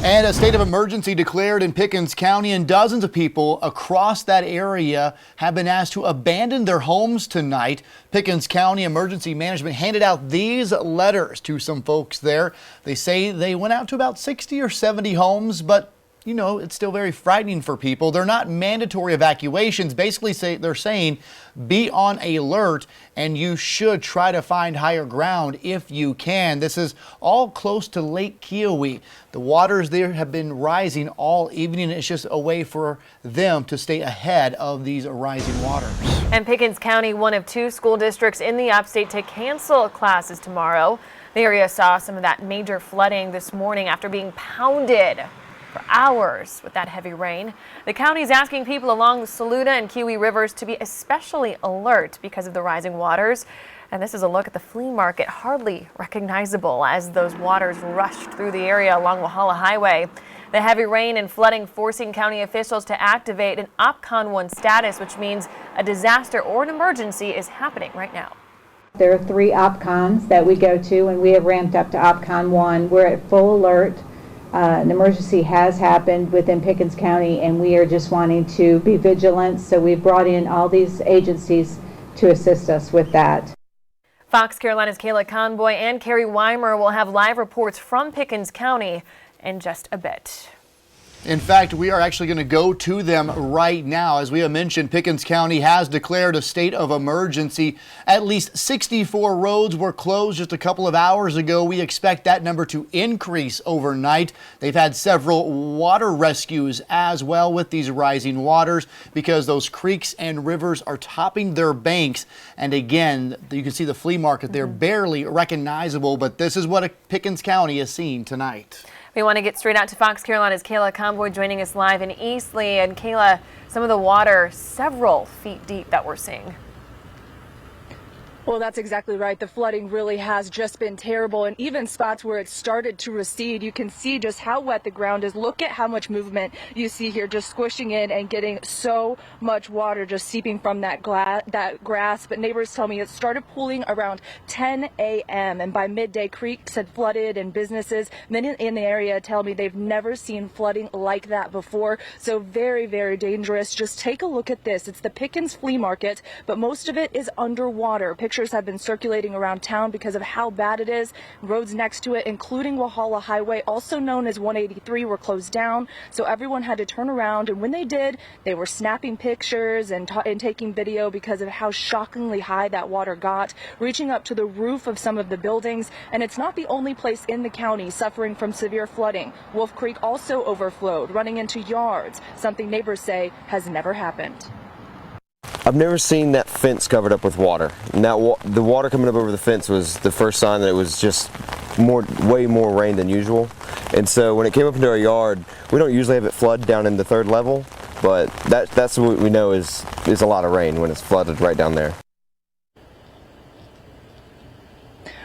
And a state of emergency declared in Pickens County, and dozens of people across that area have been asked to abandon their homes tonight. Pickens County Emergency Management handed out these letters to some folks there. They say they went out to about 60 or 70 homes, but you know, it's still very frightening for people. They're not mandatory evacuations. Basically, they're saying be on alert and you should try to find higher ground if you can. This is all close to Lake Keowee. The waters there have been rising all evening. It's just a way for them to stay ahead of these rising waters. And Pickens County, one of 2 school districts in the upstate to cancel classes tomorrow. The area saw some of that major flooding this morning after being pounded for hours with that heavy rain. The county is asking people along the Saluda and Keowee rivers to be especially alert because of the rising waters. And this is a look at the flea market, hardly recognizable as those waters rushed through the area along Walhalla Highway. The heavy rain and flooding forcing county officials to activate an OPCON 1 status, which means a disaster or an emergency is happening right now. There are 3 OPCONs that we go to, and we have ramped up to OPCON 1. We're at full alert. An emergency has happened within Pickens County, and we are just wanting to be vigilant. So we've brought in all these agencies to assist us with that. Fox Carolina's Kayla Conboy and Carrie Weimer will have live reports from Pickens County in just a bit. In fact, we are actually going to go to them right now. As we have mentioned, Pickens County has declared a state of emergency. At least 64 roads were closed just a couple of hours ago. We expect that number to increase overnight. They've had several water rescues as well with these rising waters because those creeks and rivers are topping their banks. And again, you can see the flea market there, barely recognizable, but this is what Pickens County is seeing tonight. We want to get straight out to Fox Carolina's Kayla Conboy joining us live in Eastleigh. And Kayla, some of the water several feet deep that we're seeing. Well, that's exactly right. The flooding really has just been terrible, and even spots where it started to recede, you can see just how wet the ground is. Look at how much movement you see here, just squishing in and getting so much water just seeping from that grass. But neighbors tell me it started pooling around 10 a.m. and by midday creeks had flooded and businesses in the area tell me they've never seen flooding like that before. So very, very dangerous. Just take a look at this. It's the Pickens Flea Market, but most of it is underwater. Pictures have been circulating around town because of how bad it is. Roads next to it, including Walhalla Highway, also known as 183, were closed down. So everyone had to turn around, and when they did, they were snapping pictures and taking video because of how shockingly high that water got, reaching up to the roof of some of the buildings. And it's not the only place in the county suffering from severe flooding. Wolf Creek also overflowed, running into yards, something neighbors say has never happened. I've never seen that fence covered up with water. And the water coming up over the fence was the first sign that it was just way more rain than usual. And so when it came up into our yard, we don't usually have it flood down in the 3rd level, but that's what we know is a lot of rain when it's flooded right down there.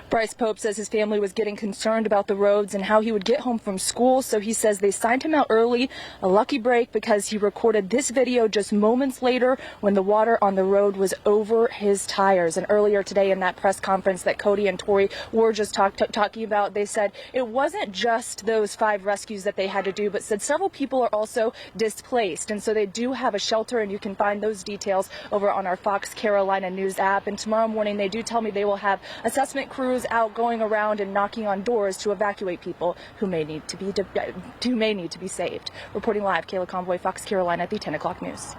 Bryce Pope says his family was getting concerned about the roads and how he would get home from school, so he says they signed him out early, a lucky break because he recorded this video just moments later when the water on the road was over his tires. And earlier today in that press conference that Cody and Tori were just talking about, they said it wasn't just those 5 rescues that they had to do, but said several people are also displaced. And so they do have a shelter, and you can find those details over on our Fox Carolina News app. And tomorrow morning they do tell me they will have assessment crews out going around and knocking on doors to evacuate people who may need to be saved. Reporting live, Kayla Conboy, Fox Carolina at the 10 o'clock news.